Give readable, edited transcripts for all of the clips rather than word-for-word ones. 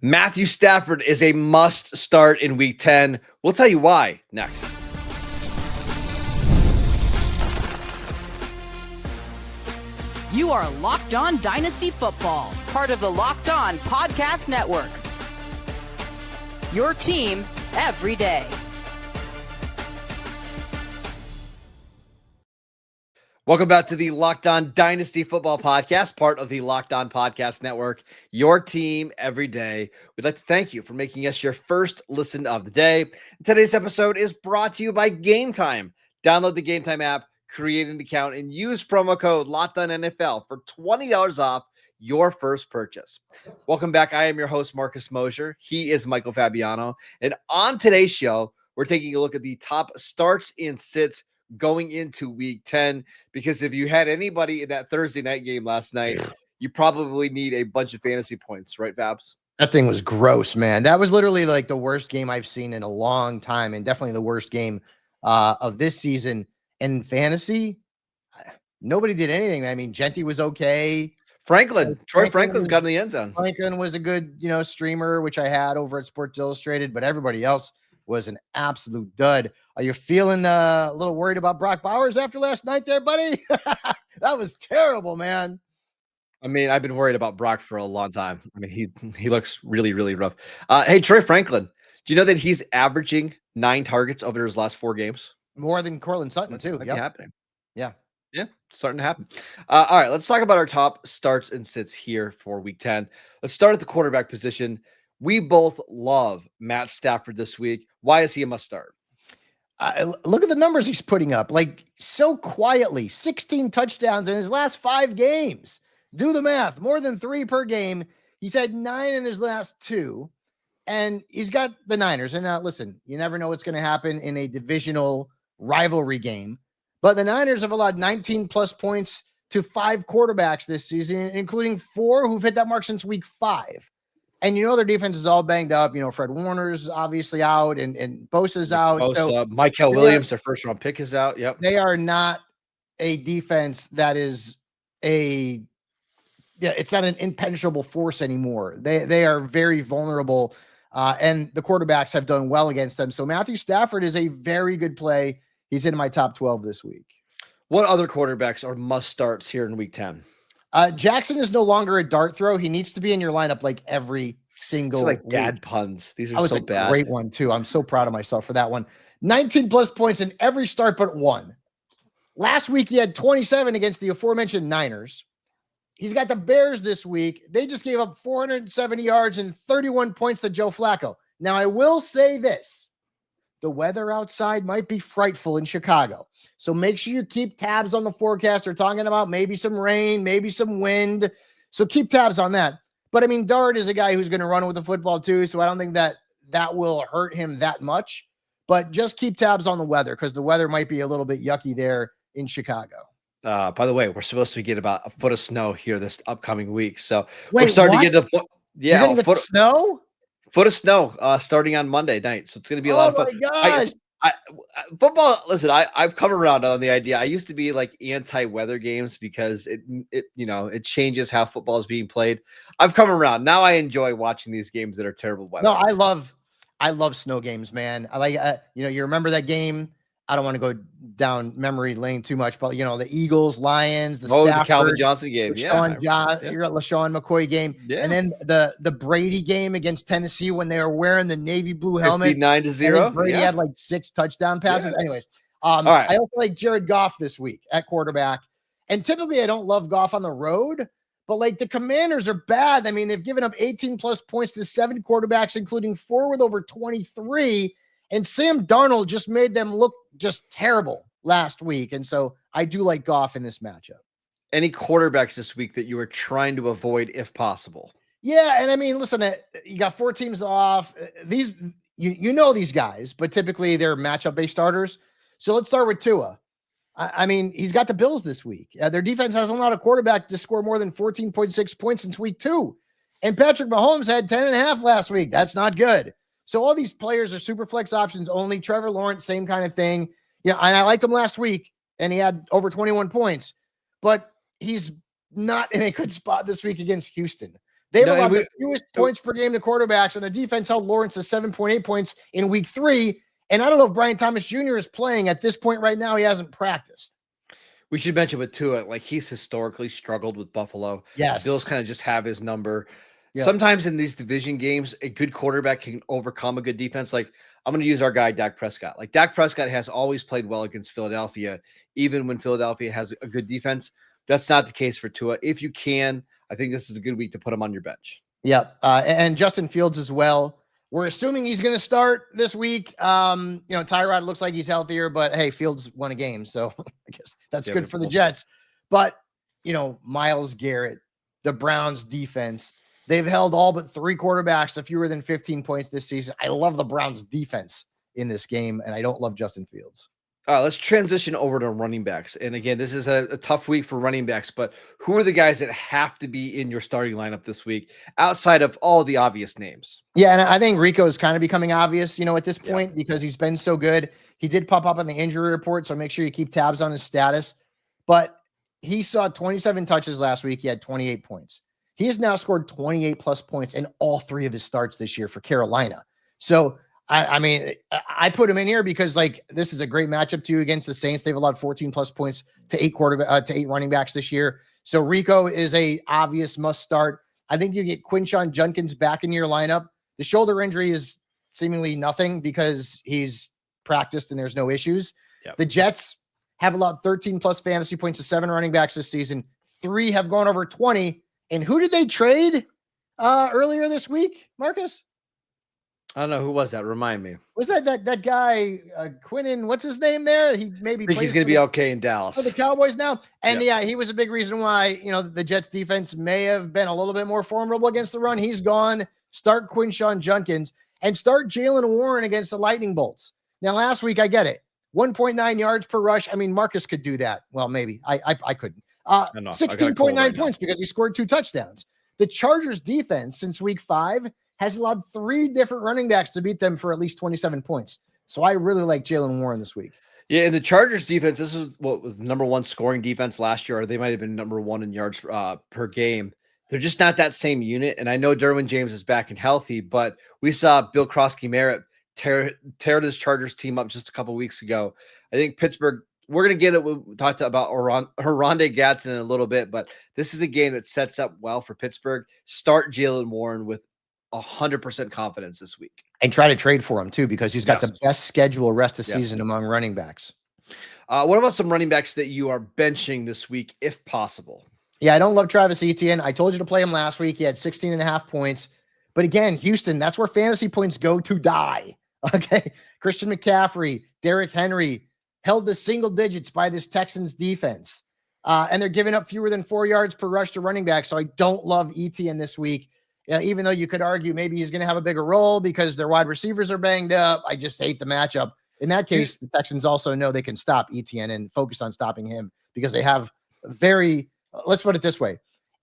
Matthew Stafford is a must start in week 10. We'll tell you why next. You are Locked On Dynasty Football, part of the Locked On Podcast Network. Your team every day. Welcome back to the Locked On Dynasty Football Podcast, part of the Locked On Podcast Network, your team every day. We'd like to thank you for making us your first listen of the day. Today's episode is brought to you by Gametime. Download the Gametime app, create an account, and use promo code LOCKEDONNFL for $20 off your first purchase. Welcome back. I am your host, Marcus Mosher. He is Michael Fabiano. And on today's show, we're taking a look at the top starts and sits going into week 10, because if you had anybody in that Thursday night game last night, you probably need a bunch of fantasy points, right, Fabs? That thing was gross, man. That was literally like the worst game I've seen in a long time, and definitely the worst game of this season. And in fantasy, nobody did anything. I mean, Genty was okay. Troy Franklin got in the end zone. Franklin was a good, streamer, which I had over at Sports Illustrated, but everybody else was an absolute dud. Are you feeling a little worried about Brock Bowers after last night there, buddy? That was terrible, man. I mean, I've been worried about Brock for a long time. I mean, he looks really, really rough. Hey, Troy Franklin, do you know that he's averaging 9 targets over his last 4 games? More than Cortland Sutton, too. Yeah, happening. Yeah. Yeah, starting to happen. All right, let's talk about our top starts and sits here for week 10. Let's start at the quarterback position. We both love Matt Stafford this week. Why is he a must start? Look at the numbers he's putting up, like so quietly. 16 touchdowns in his last 5 games. Do the math. More than 3 per game. He's had 9 in his last 2. And he's got the Niners. And now, listen, you never know what's going to happen in a divisional rivalry game. But the Niners have allowed 19-plus points to 5 quarterbacks this season, including 4 who've hit that mark since week 5. And their defense is all banged up. Fred Warner's obviously out and Bosa's out. So Michael Williams, their first round pick, is out. Yep. They are not a defense that is it's not an impenetrable force anymore. They are very vulnerable. And the quarterbacks have done well against them. So Matthew Stafford is a very good play. He's in my top 12 this week. What other quarterbacks are must starts here in week 10? Jackson is no longer a dart throw. He needs to be in your lineup like every single like week. Dad puns. These are so bad. Great one too. I'm so proud of myself for that one. 19-plus points in every start but 1. Last week he had 27 against the aforementioned Niners. He's got the Bears this week. They just gave up 470 yards and 31 points to Joe Flacco. Now I will say this: the weather outside might be frightful in Chicago. So make sure you keep tabs on the forecast. They're talking about maybe some rain, maybe some wind. So keep tabs on that. But I mean, Dart is a guy who's going to run with the football too. So I don't think that will hurt him that much. But just keep tabs on the weather, because the weather might be a little bit yucky there in Chicago. By the way, we're supposed to get about a foot of snow here this upcoming week. So Wait, we're starting to get what? a foot of snow? Foot of snow starting on Monday night. So it's going to be a lot of fun. Oh my gosh. Football, listen, I've come around on the idea. I used to be like anti-weather games because it changes how football is being played. I've come around. Now I enjoy watching these games that are terrible weather. No, I love snow games, man. I like, you remember that game? I don't want to go down memory lane too much, but the Eagles, Lions, the Stafford, Calvin Johnson game, LaShawn McCoy game, and then the Brady game against Tennessee when they were wearing the navy blue helmet. 59-0. Brady had like 6 touchdown passes. Yeah. Anyways, all right. I also like Jared Goff this week at quarterback. And typically I don't love Goff on the road, but like the Commanders are bad. I mean, they've given up 18-plus points to 7 quarterbacks, including 4 with over 23. And Sam Darnold just made them look just terrible last week. And so I do like Goff in this matchup. Any quarterbacks this week that you are trying to avoid if possible? Yeah. And I mean, listen, you got 4 teams off. These, these guys, but typically they're matchup-based starters. So let's start with Tua. I mean, he's got the Bills this week. Their defense hasn't allowed a quarterback to score more than 14.6 points since week 2. And Patrick Mahomes had 10.5 last week. That's not good. So all these players are super flex options only. Trevor Lawrence, same kind of thing. And I liked him last week, and he had over 21 points. But he's not in a good spot this week against Houston. They've allowed the fewest points per game to quarterbacks, and their defense held Lawrence to 7.8 points in week 3. And I don't know if Brian Thomas Jr. is playing at this point right now. He hasn't practiced. We should mention with Tua, like he's historically struggled with Buffalo. Yes. Bills kind of just have his number. Yep. Sometimes in these division games, a good quarterback can overcome a good defense. Like I'm going to use our guy, Dak Prescott. Like Dak Prescott has always played well against Philadelphia, even when Philadelphia has a good defense. That's not the case for Tua. If you can, I think this is a good week to put him on your bench. Yep. And Justin Fields as well. We're assuming he's going to start this week. Tyrod looks like he's healthier, but hey, Fields won a game. So I guess that's good for the Jets. But, Myles Garrett, the Browns defense, they've held all but 3 quarterbacks to fewer than 15 points this season. I love the Browns defense in this game, and I don't love Justin Fields. Let's transition over to running backs. And again, this is a tough week for running backs, but who are the guys that have to be in your starting lineup this week outside of all the obvious names? Yeah, and I think Rico is kind of becoming obvious, at this point because he's been so good. He did pop up on the injury report, so make sure you keep tabs on his status. But he saw 27 touches last week. He had 28 points. He has now scored 28 plus points in all 3 of his starts this year for Carolina. So I put him in here because this is a great matchup too against the Saints. They've allowed 14 plus points to 8 running backs this year. So Rico is a obvious must start. I think you get Quinshon Judkins back in your lineup. The shoulder injury is seemingly nothing because he's practiced and there's no issues. Yep. The Jets have allowed 13 plus fantasy points to 7 running backs this season. 3 have gone over 20. And who did they trade earlier this week, Marcus? I don't know. Who was that? Remind me. Was that guy, Quinnen? What's his name there? He maybe I think he's going to be okay in Dallas. For the Cowboys now. And he was a big reason why, the Jets defense may have been a little bit more formidable against the run. He's gone. Start Quinshon Judkins and start Jaylen Warren against the Lightning Bolts. Now, last week, I get it. 1.9 yards per rush. I mean, Marcus could do that. Well, maybe. I couldn't. 16.9 points because he scored 2 touchdowns. The Chargers defense since week 5 has allowed 3 different running backs to beat them for at least 27 points. So I really like Jaylen Warren this week. Yeah, and the Chargers defense, this is what was the number 1 scoring defense last year, or they might have been number 1 in yards per game. They're just not that same unit. And I know Derwin James is back and healthy, but we saw Bill Krosky-Merritt tear this Chargers team up just a couple weeks ago. I think Pittsburgh, we're going to get it. We talked about Oronde Gadsden in a little bit, but this is a game that sets up well for Pittsburgh. Start Jaylen Warren with 100% confidence this week. And try to trade for him too, because he's got the best schedule rest of season among running backs. What about some running backs that you are benching this week, if possible? Yeah, I don't love Travis Etienne. I told you to play him last week. He had 16.5 points. But again, Houston, that's where fantasy points go to die. Okay. Christian McCaffrey, Derrick Henry held to single digits by this Texans defense. And they're giving up fewer than 4 yards per rush to running back. So I don't love Etienne this week. Even though you could argue maybe he's going to have a bigger role because their wide receivers are banged up. I just hate the matchup. In that case, the Texans also know they can stop Etienne and focus on stopping him because they have let's put it this way.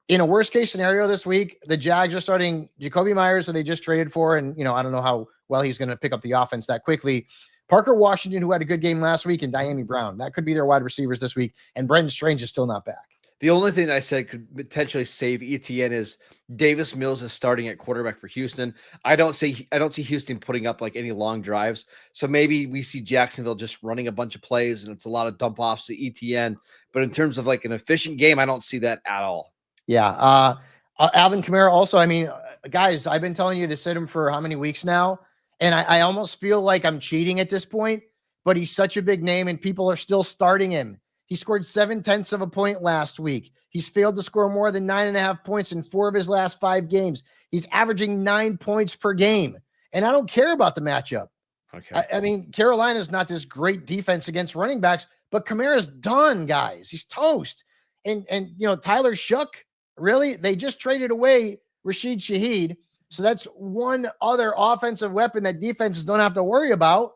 In a worst case scenario this week, the Jags are starting Jacoby Myers, who they just traded for. And, I don't know how well he's going to pick up the offense that quickly. Parker Washington, who had a good game last week, and Diami Brown. That could be their wide receivers this week. And Brendan Strange is still not back. The only thing I said could potentially save Etienne is Davis Mills is starting at quarterback for Houston. I don't see Houston putting up any long drives. So maybe we see Jacksonville just running a bunch of plays and it's a lot of dump offs to Etienne. But in terms of an efficient game, I don't see that at all. Yeah. Alvin Kamara also, guys, I've been telling you to sit him for how many weeks now? And I almost feel like I'm cheating at this point, but he's such a big name and people are still starting him. He scored 0.7 of a point last week. He's failed to score more than 9.5 points in 4 of his last 5 games. He's averaging 9 points per game. And I don't care about the matchup. Okay. Carolina's not this great defense against running backs, but Kamara's done, guys. He's toast. And Tyler Shough, really? They just traded away Rashid Shaheed. So that's one other offensive weapon that defenses don't have to worry about.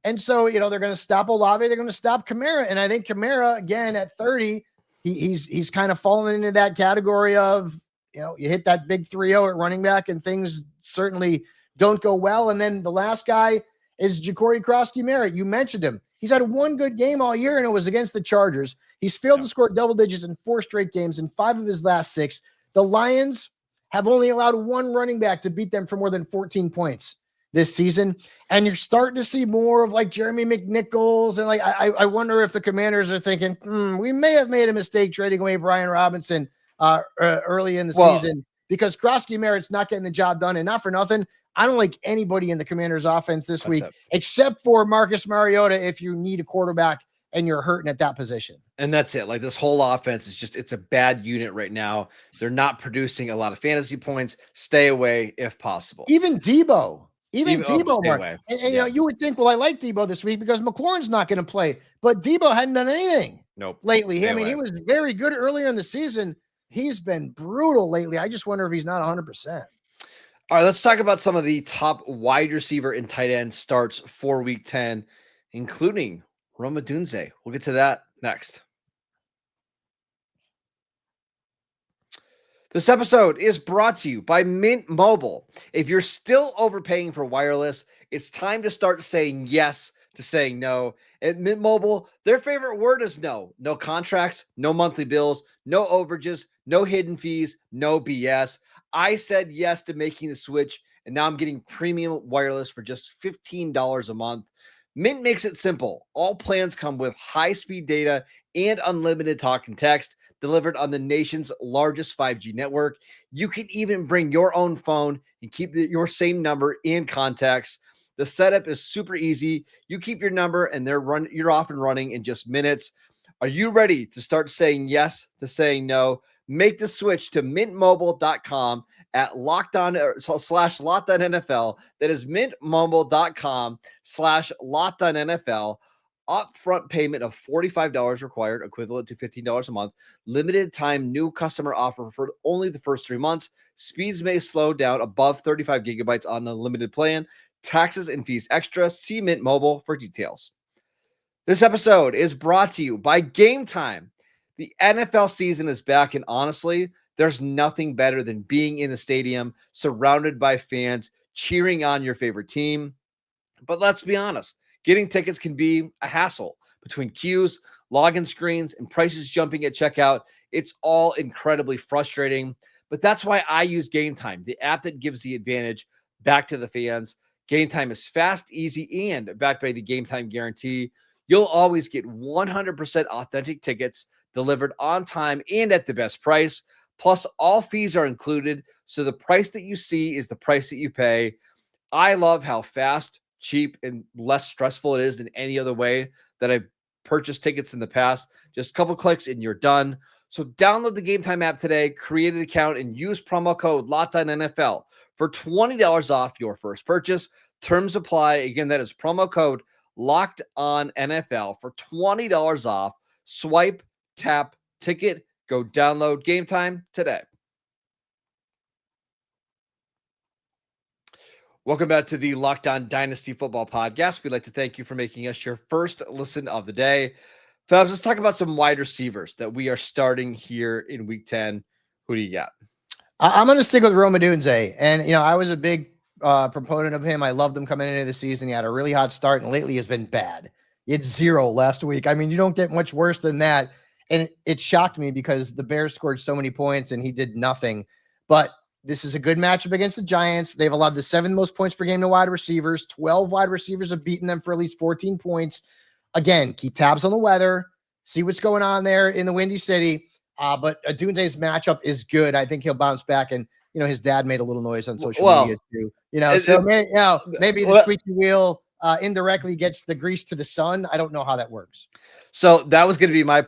And so, they're going to stop Olave. They're going to stop Kamara. And I think Kamara, again, at 30, he's kind of fallen into that category of, you hit that big 3-0 at running back and things certainly don't go well. And then the last guy is Jacory Krosky-Merritt. You mentioned him. He's had 1 good game all year, and it was against the Chargers. He's failed to score double digits in 4 straight games in 5 of his last 6. The Lions have only allowed one running back to beat them for more than 14 points this season. And you're starting to see more of like Jeremy McNichols. And like, I wonder if the Commanders are thinking, we may have made a mistake trading away Brian Robinson early in the season, because Krosky Merritt's not getting the job done. And not for nothing, I don't like anybody in the Commanders offense this week, except for Marcus Mariota, if you need a quarterback and you're hurting at that position. And that's it. Like, this whole offense is just, it's a bad unit right now. They're not producing a lot of fantasy points. Stay away if possible. Even Debo, Mark. Away. And you know, you would think, well, I like Debo this week because McLaurin's not going to play, but Debo hadn't done anything lately. He was very good earlier in the season. He's been brutal lately. I just wonder if he's not 100%. All right, let's talk about some of the top wide receiver and tight end starts for week 10, including Rome Odunze. We'll get to that next. This episode is brought to you by Mint Mobile. If you're still overpaying for wireless, it's time to start saying yes to saying no. At Mint Mobile, their favorite word is no. No contracts, no monthly bills, no overages, no hidden fees, no BS. I said yes to making the switch, and now I'm getting premium wireless for just $15 a month. Mint makes it simple. All plans come with high-speed data and unlimited talk and text delivered on the nation's largest 5G network. You can even bring your own phone and keep your same number and contacts. The setup is super easy. You keep your number and you're off and running in just minutes. Are you ready to start saying yes to saying no? Make the switch to mintmobile.com at /LockedOnNFL. That is mintmobile.com/LockedOnNFL. Upfront payment of $45 required, equivalent to $15 a month. Limited time new customer offer for only the first 3 months. Speeds may slow down above 35 gigabytes on the limited plan. Taxes and fees extra. See Mint Mobile for details. This episode is brought to you by Gametime. The NFL season is back, and honestly, there's nothing better than being in the stadium surrounded by fans cheering on your favorite team. But let's be honest, getting tickets can be a hassle. Between queues, login screens, and prices jumping at checkout, it's all incredibly frustrating. But that's why I use Gametime, the app that gives the advantage back to the fans. Gametime is fast, easy, and backed by the Gametime guarantee. You'll always get 100% authentic tickets delivered on time and at the best price. Plus, all fees are included, so the price that you see is the price that you pay. I love how fast, cheap, and less stressful it is than any other way that I've purchased tickets in the past. Just a couple clicks and you're done. So download the Gametime app today, create an account, and use promo code LOCKEDONNFL for $20 off your first purchase. Terms apply. Again, that is promo code LOCKEDONNFL for $20 off. Swipe, tap, ticket, go download Gametime today. Welcome back to the Locked On Dynasty Football Podcast. We'd like to thank you for making us your first listen of the day. Fabs, let's talk about some wide receivers that we are starting here in Week 10. Who do you got? I'm going to stick with Rome Odunze. And, you know, I was a big proponent of him. I loved him coming into the season. He had a really hot start, and lately has been bad. He had 0 last week. I mean, you don't get much worse than that. And it shocked me because the Bears scored so many points and he did nothing. But this is a good matchup against the Giants. They've allowed the 7th most points per game to wide receivers. 12 wide receivers have beaten them for at least 14 points. Again, keep tabs on the weather, see what's going on there in the Windy City. But Odunze's matchup is good. I think he'll bounce back. And, you know, his dad made a little noise on social media too. You know, maybe the squeaky wheel indirectly gets the grease to the sun. I don't know how that works. So that was going to be my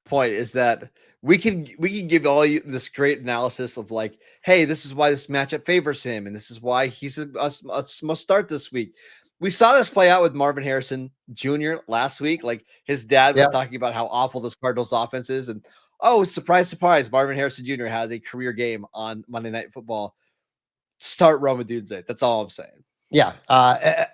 point, is that we can give all you this great analysis of like, hey, this is why this matchup favors him, and this is why he's a must start this week. We saw this play out with Marvin Harrison Jr. last week. Like, his dad was talking about how awful this Cardinals offense is, and surprise, surprise, Marvin Harrison Jr. has a career game on Monday Night Football. Start Rome Odunze. That's all I'm saying. Yeah.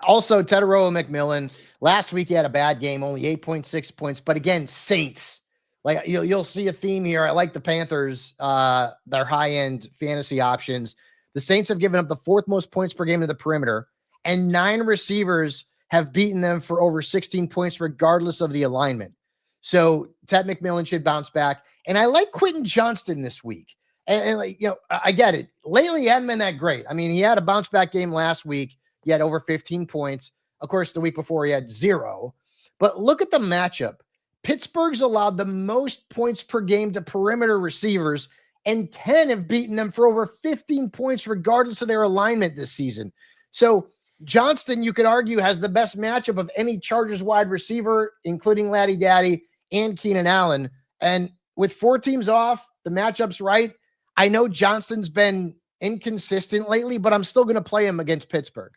Also, Tedero McMillan, last week he had a bad game, only 8.6 points. But again, Saints. Like, you'll see a theme here. I like the Panthers, their high-end fantasy options. The Saints have given up the 4th most points per game to the perimeter, and 9 receivers have beaten them for over 16 points regardless of the alignment. So Ted McMillan should bounce back. And I like Quentin Johnston this week. And like, I get it. Lately, he hadn't been that great. I mean, he had a bounce back game last week. He had over 15 points. Of course, the week before he had 0. But look at the matchup. Pittsburgh's allowed the most points per game to perimeter receivers, and 10 have beaten them for over 15 points, regardless of their alignment this season. So Johnston, you could argue, has the best matchup of any Chargers wide receiver, including Laddie Daddy and Keenan Allen. And with 4 teams off, the matchup's right. I know Johnston's been inconsistent lately, but I'm still going to play him against Pittsburgh.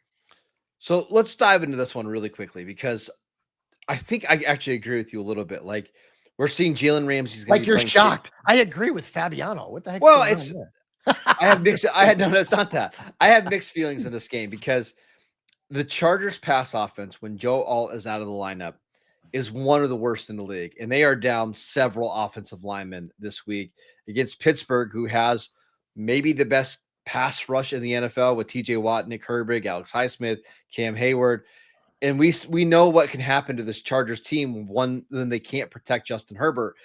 So let's dive into this one really quickly, because I think I actually agree with you a little bit. Like, we're seeing Jalen Ramsey's like you're shocked. I agree with Fabiano. What the heck? Well, I have mixed. No, it's not that. I have mixed feelings in this game, because the Chargers pass offense, when Joe Alt is out of the lineup, is one of the worst in the league. And they are down several offensive linemen this week against Pittsburgh, who has maybe the best pass rush in the NFL with TJ Watt, Nick Herbig, Alex Highsmith, Cam Hayward. And we know what can happen to this Chargers team when they can't protect Justin Herbert.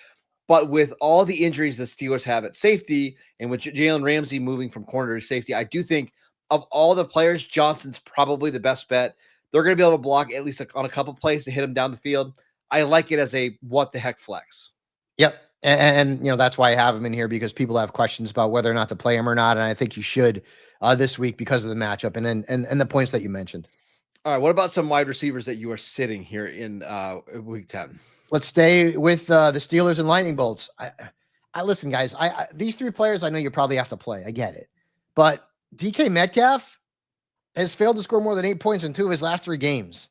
But with all the injuries the Steelers have at safety, and with Jalen Ramsey moving from corner to safety, I do think of all the players, Johnson's probably the best bet. They're going to be able to block at least on a couple plays to hit him down the field. I like it as a what the heck flex. Yep. And that's why I have him in here, because people have questions about whether or not to play him or not. And I think you should this week because of the matchup and the points that you mentioned. All right. What about some wide receivers that you are sitting here in week 10? Let's stay with the Steelers and Lightning Bolts. I listen, guys, these 3 players, I know you probably have to play. I get it. But DK Metcalf has failed to score more than 8 points in 2 of his last 3 games.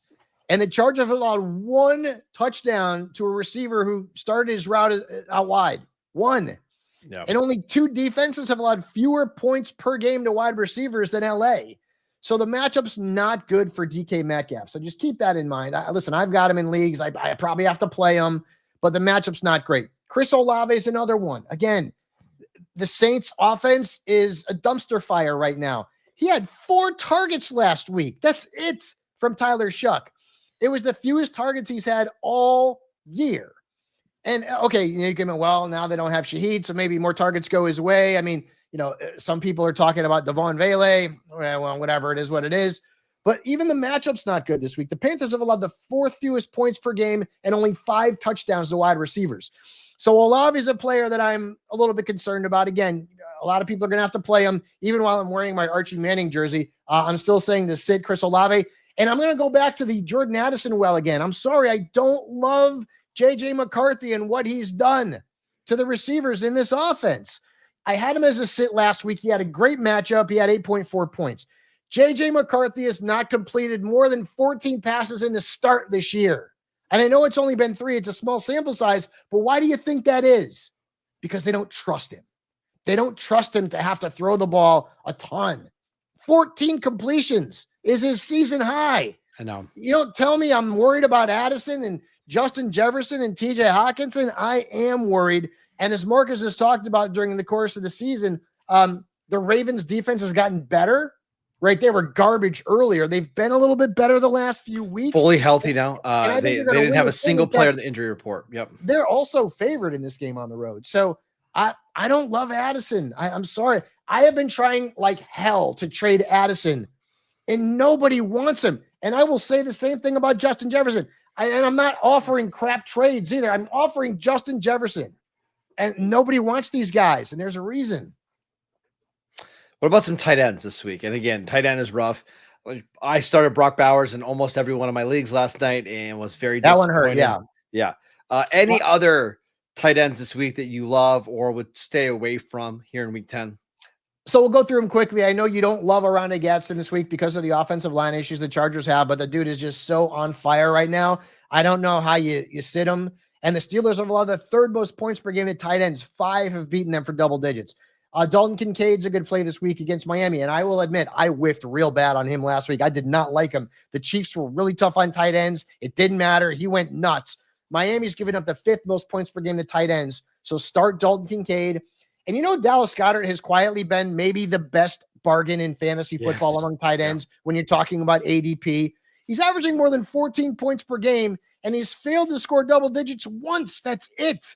And the Chargers have allowed 1 touchdown to a receiver who started his route out wide. 1. Yeah. And only 2 defenses have allowed fewer points per game to wide receivers than LA. So the matchup's not good for DK Metcalf. So just keep that in mind. Listen, I've got him in leagues. I probably have to play him, but the matchup's not great. Chris Olave is another one. Again, the Saints offense is a dumpster fire right now. He had 4 targets last week. That's it from Tyler Shuck. It was the fewest targets he's had all year. And okay, you can, well, now they don't have Shaheed, so maybe more targets go his way. I mean, some people are talking about Devon Vele. Well, whatever, it is what it is. But even the matchup's not good this week. The Panthers have allowed the 4th fewest points per game and only 5 touchdowns to wide receivers. So Olave is a player that I'm a little bit concerned about. Again, a lot of people are going to have to play him. Even while I'm wearing my Archie Manning jersey, I'm still saying to sit Chris Olave. And I'm going to go back to the Jordan Addison well again. I'm sorry, I don't love J.J. McCarthy and what he's done to the receivers in this offense. I had him as a sit last week. He had a great matchup. He had 8.4 points. J.J. McCarthy has not completed more than 14 passes in the start this year. And I know it's only been 3. It's a small sample size, but why do you think that is? Because they don't trust him. They don't trust him to have to throw the ball a ton. 14 completions is his season high. I know. You don't tell me I'm worried about Addison and Justin Jefferson and TJ Hawkinson. I am worried. And as Marcus has talked about during the course of the season, the Ravens defense has gotten better, right? They were garbage earlier. They've been a little bit better the last few weeks. Fully healthy now. They didn't have a single player in the injury report. Yep. They're also favored in this game on the road. So I don't love Addison. I'm sorry. I have been trying like hell to trade Addison, and nobody wants him. And I will say the same thing about Justin Jefferson. And I'm not offering crap trades either. I'm offering Justin Jefferson. And nobody wants these guys, and there's a reason. What about some tight ends this week? And again, tight end is rough. I started Brock Bowers in almost every one of my leagues last night and was very disappointed. That one hurt, yeah. Any other tight ends this week that you love or would stay away from here in week 10? So we'll go through them quickly. I know you don't love Aranda Gadsden this week because of the offensive line issues the Chargers have, but the dude is just so on fire right now. I don't know how you sit him. And the Steelers have allowed the 3rd most points per game at tight ends. 5 have beaten them for double digits. Dalton Kincaid's a good play this week against Miami. And I will admit, I whiffed real bad on him last week. I did not like him. The Chiefs were really tough on tight ends. It didn't matter. He went nuts. Miami's given up the 5th most points per game to tight ends. So start Dalton Kincaid. And Dallas Goedert has quietly been maybe the best bargain in fantasy football among tight ends when you're talking about ADP. He's averaging more than 14 points per game, and he's failed to score double digits once. That's it.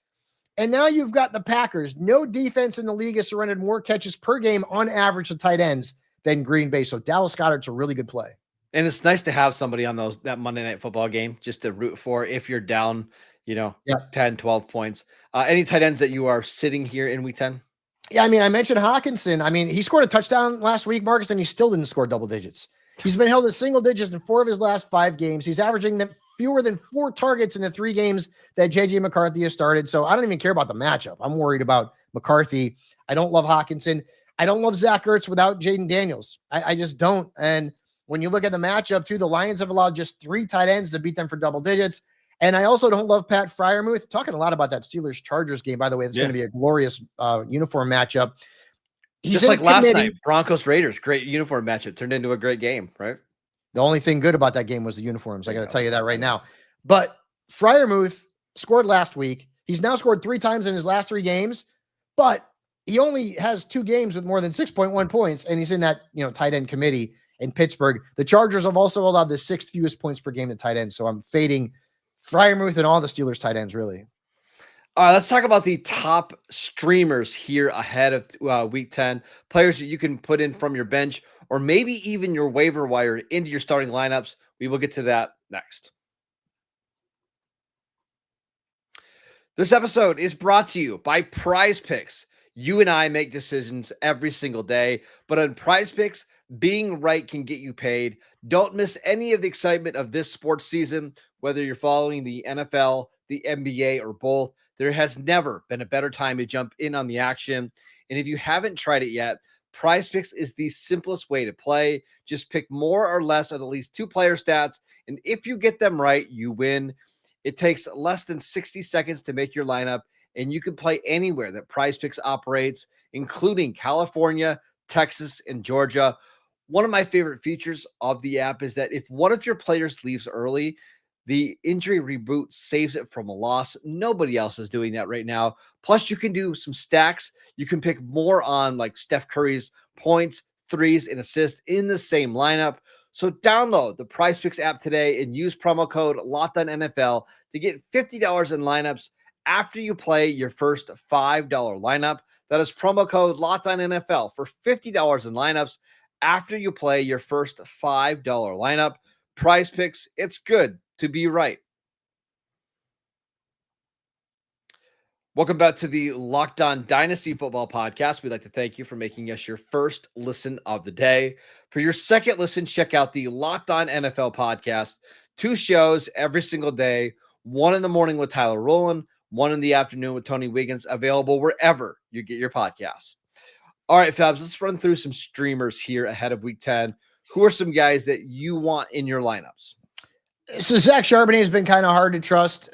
And now you've got the Packers. No defense in the league has surrendered more catches per game on average to tight ends than Green Bay. So Dallas Goedert's a really good play. And it's nice to have somebody on that Monday Night Football game just to root for if you're down, 10, 12 points. Any tight ends that you are sitting here in week 10? Yeah, I mean, I mentioned Hawkinson. I mean, he scored a touchdown last week, Marcus, and he still didn't score double digits. He's been held at single digits in 4 of his last 5 games. He's averaging fewer than 4 targets in the 3 games that J.J. McCarthy has started. So I don't even care about the matchup. I'm worried about McCarthy. I don't love Hawkinson. I don't love Zach Ertz without Jaden Daniels. I just don't. And when you look at the matchup, too, the Lions have allowed just 3 tight ends to beat them for double digits. And I also don't love Pat Freiermuth. Talking a lot about that Steelers-Chargers game, by the way. It's going to be a glorious uniform matchup. He's just like last night, Broncos-Raiders, great uniform matchup. Turned into a great game, right? The only thing good about that game was the uniforms. I got to tell you that right now. But Freiermuth scored last week. He's now scored 3 times in his last 3 games, but he only has 2 games with more than 6.1 points, and he's in that tight end committee in Pittsburgh. The Chargers have also allowed the 6th fewest points per game to tight ends, so I'm fading Freiermuth and all the Steelers tight ends, really. All right, let's talk about the top streamers here ahead of week 10. Players that you can put in from your bench or maybe even your waiver wire into your starting lineups. We will get to that next. This episode is brought to you by PrizePicks. You and I make decisions every single day, but on PrizePicks, being right can get you paid. Don't miss any of the excitement of this sports season, whether you're following the NFL, the NBA, or both. There has never been a better time to jump in on the action. And if you haven't tried it yet, PrizePicks is the simplest way to play. Just pick more or less on at least 2 player stats, and if you get them right, you win. It takes less than 60 seconds to make your lineup, and you can play anywhere that PrizePicks operates, including California, Texas, and Georgia. One of my favorite features of the app is that if one of your players leaves early, the injury reboot saves it from a loss. Nobody else is doing that right now. Plus, you can do some stacks. You can pick more on like Steph Curry's points, threes, and assists in the same lineup. So download the PrizePicks app today and use promo code LOCKEDONNFL to get $50 in lineups after you play your first $5 lineup. That is promo code LOCKEDONNFL for $50 in lineups after you play your first $5 lineup. PrizePicks, it's good to be right. Welcome back to the Locked On Dynasty Football Podcast. We'd like to thank you for making us your first listen of the day. For your second listen, check out the Locked On NFL Podcast. 2 shows every single day, 1 in the morning with Tyler Rowland, 1 in the afternoon with Tony Wiggins, available wherever you get your podcasts. All right, Fabs, let's run through some streamers here ahead of week 10. Who are some guys that you want in your lineups? So Zach Charbonnet has been kind of hard to trust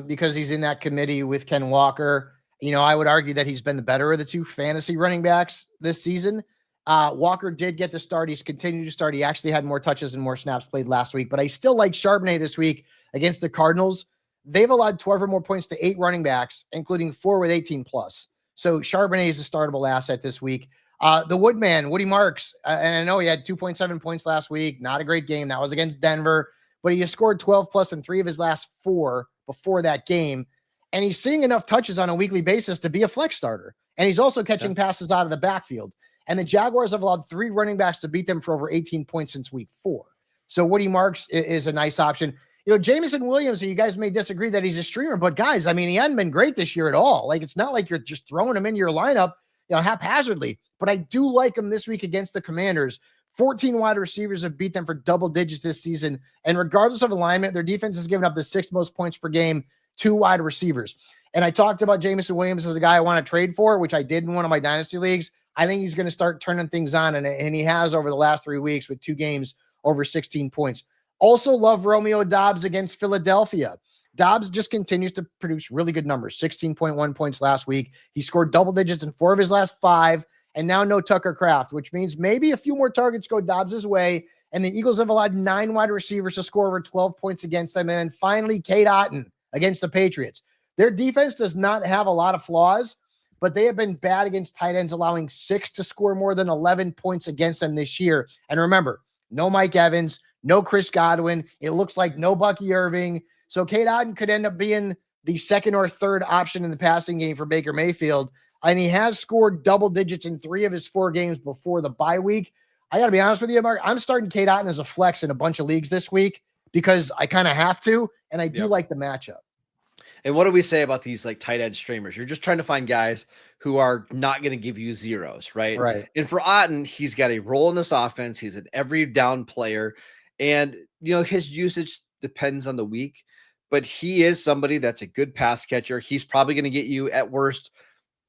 because he's in that committee with Ken Walker. I would argue that he's been the better of the 2 fantasy running backs this season. Walker did get the start. He's continued to start. He actually had more touches and more snaps played last week, but I still like Charbonnet this week against the Cardinals. They've allowed 12 or more points to 8 running backs, including 4 with 18 plus. So Charbonnet is a startable asset this week. The Woodman, Woody Marks, and I know he had 2.7 points last week. Not a great game. That was against Denver, but he has scored 12 plus in 3 of his last 4 before that game. And he's seeing enough touches on a weekly basis to be a flex starter. And he's also catching passes out of the backfield. And the Jaguars have allowed 3 running backs to beat them for over 18 points since week 4. So Woody Marks is a nice option. Jameson Williams, you guys may disagree that he's a streamer, but guys, I mean, he hadn't been great this year at all. Like, it's not like you're just throwing him into your lineup, haphazardly. But I do like him this week against the Commanders. 14 wide receivers have beat them for double digits this season. And regardless of alignment, their defense has given up the 6th most points per game to wide receivers. And I talked about Jameson Williams as a guy I want to trade for, which I did in one of my dynasty leagues. I think he's going to start turning things on, and he has over the last 3 weeks with 2 games over 16 points. Also love Romeo Doubs against Philadelphia. Doubs just continues to produce really good numbers, 16.1 points last week. He scored double digits in 4 of his last 5, and now no Tucker Kraft, which means maybe a few more targets go Dobbs' way. And the Eagles have allowed 9 wide receivers to score over 12 points against them. And then finally, Cade Otton against the Patriots. Their defense does not have a lot of flaws, but they have been bad against tight ends, allowing 6 to score more than 11 points against them this year. And remember, no Mike Evans, no Chris Godwin. It looks like no Bucky Irving. So Cade Otton could end up being the second or third option in the passing game for Baker Mayfield. And he has scored double digits in 3 of his 4 games before the bye week. I got to be honest with you, Mark. I'm starting Cade Otton as a flex in a bunch of leagues this week because I kind of have to, and I do like the matchup. And what do we say about these like tight end streamers? You're just trying to find guys who are not going to give you zeros, right? Right. And for Otton, he's got a role in this offense. He's an every down player. And, his usage depends on the week, but he is somebody that's a good pass catcher. He's probably going to get you at worst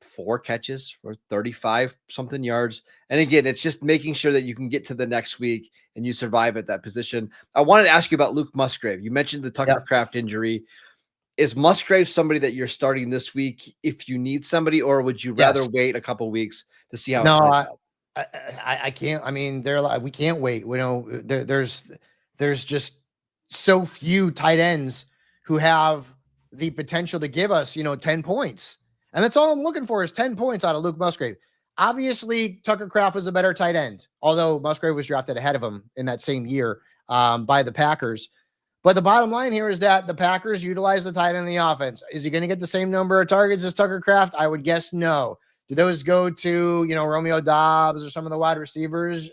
4 catches for 35 something yards. And again, it's just making sure that you can get to the next week and you survive at that position. I wanted to ask you about Luke Musgrave. You mentioned the Tucker Kraft injury. Is Musgrave somebody that you're starting this week if you need somebody, or would you rather wait a couple weeks to see how it plays out? I can't. I mean, we can't wait. There's just so few tight ends who have the potential to give us, 10 points. And that's all I'm looking for is 10 points out of Luke Musgrave. Obviously, Tucker Kraft was a better tight end, although Musgrave was drafted ahead of him in that same year by the Packers. But the bottom line here is that the Packers utilize the tight end in the offense. Is he going to get the same number of targets as Tucker Kraft? I would guess no. Do those go to, Romeo Doubs or some of the wide receivers?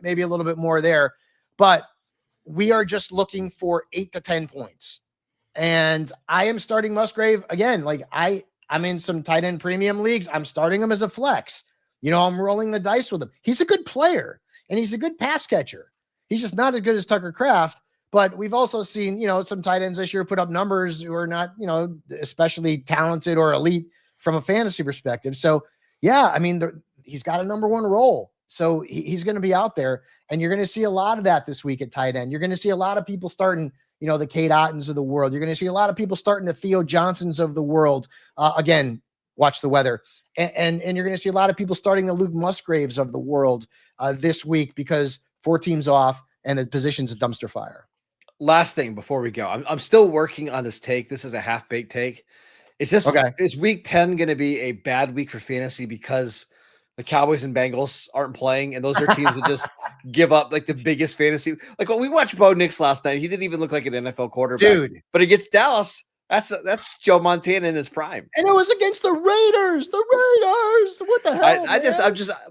Maybe a little bit more there. But we are just looking for 8 to 10 points. And I am starting Musgrave again. Like I'm in some tight end premium leagues. I'm starting him as a flex. I'm rolling the dice with him. He's a good player and he's a good pass catcher. He's just not as good as Tucker Kraft. But we've also seen, some tight ends this year put up numbers who are not, especially talented or elite from a fantasy perspective. So, yeah, I mean, he's got a number 1 role. So he's going to be out there. And you're going to see a lot of that this week at tight end. You're going to see a lot of people starting, the Cade Ottons of the world. You're going to see a lot of people starting the Theo Johnsons of the world. Again, watch the weather. And you're going to see a lot of people starting the Luke Musgraves of the world this week because 4 teams off and the position's a dumpster fire. Last thing before we go, I'm still working on this take. This is a half-baked take. Is week 10 going to be a bad week for fantasy because the Cowboys and Bengals aren't playing, and those are teams that just give up like the biggest fantasy? Like when we watched Bo Nix last night, he didn't even look like an NFL quarterback. Dude. But against Dallas, that's Joe Montana in his prime. And it was against the Raiders. The Raiders. What the hell?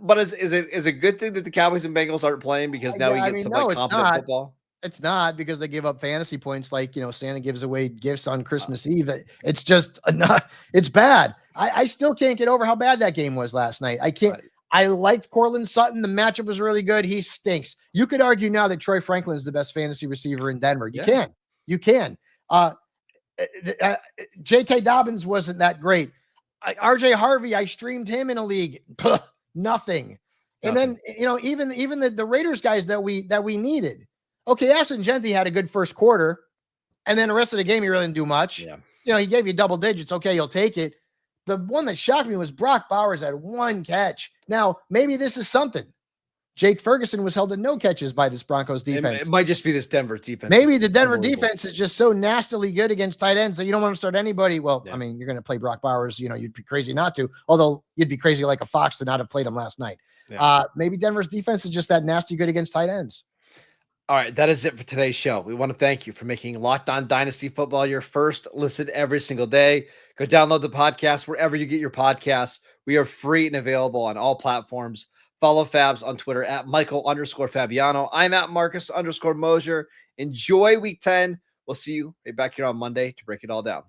But is it a good thing that the Cowboys and Bengals aren't playing because now we get some competent football? It's not because they give up fantasy points like, Santa gives away gifts on Christmas Eve. It's just not, it's bad. I still can't get over how bad that game was last night. I can't. Right. I liked Cortland Sutton. The matchup was really good. He stinks. You could argue now that Troy Franklin is the best fantasy receiver in Denver. You can. J.K. Dobbins wasn't that great. R.J. Harvey, I streamed him in a league. Nothing. And then, even the Raiders guys that we needed. Okay, Aston Genthy had a good first quarter, and then the rest of the game, he really didn't do much. Yeah. He gave you double digits. Okay, you'll take it. The one that shocked me was Brock Bowers had 1 catch. Now, maybe this is something. Jake Ferguson was held to no catches by this Broncos defense. It might just be this Denver defense. Maybe the Denver defense is just so nastily good against tight ends that you don't want to start anybody. Well, I mean, you're going to play Brock Bowers. You'd be crazy not to, although you'd be crazy like a fox to not have played him last night. Maybe Denver's defense is just that nasty good against tight ends. All right, that is it for today's show. We want to thank you for making Locked On Dynasty Football your first listen every single day. Go download the podcast wherever you get your podcasts. We are free and available on all platforms. Follow Fabs on Twitter at Michael_Fabiano. I'm at Marcus_Mosher. Enjoy week 10. We'll see you right back here on Monday to break it all down.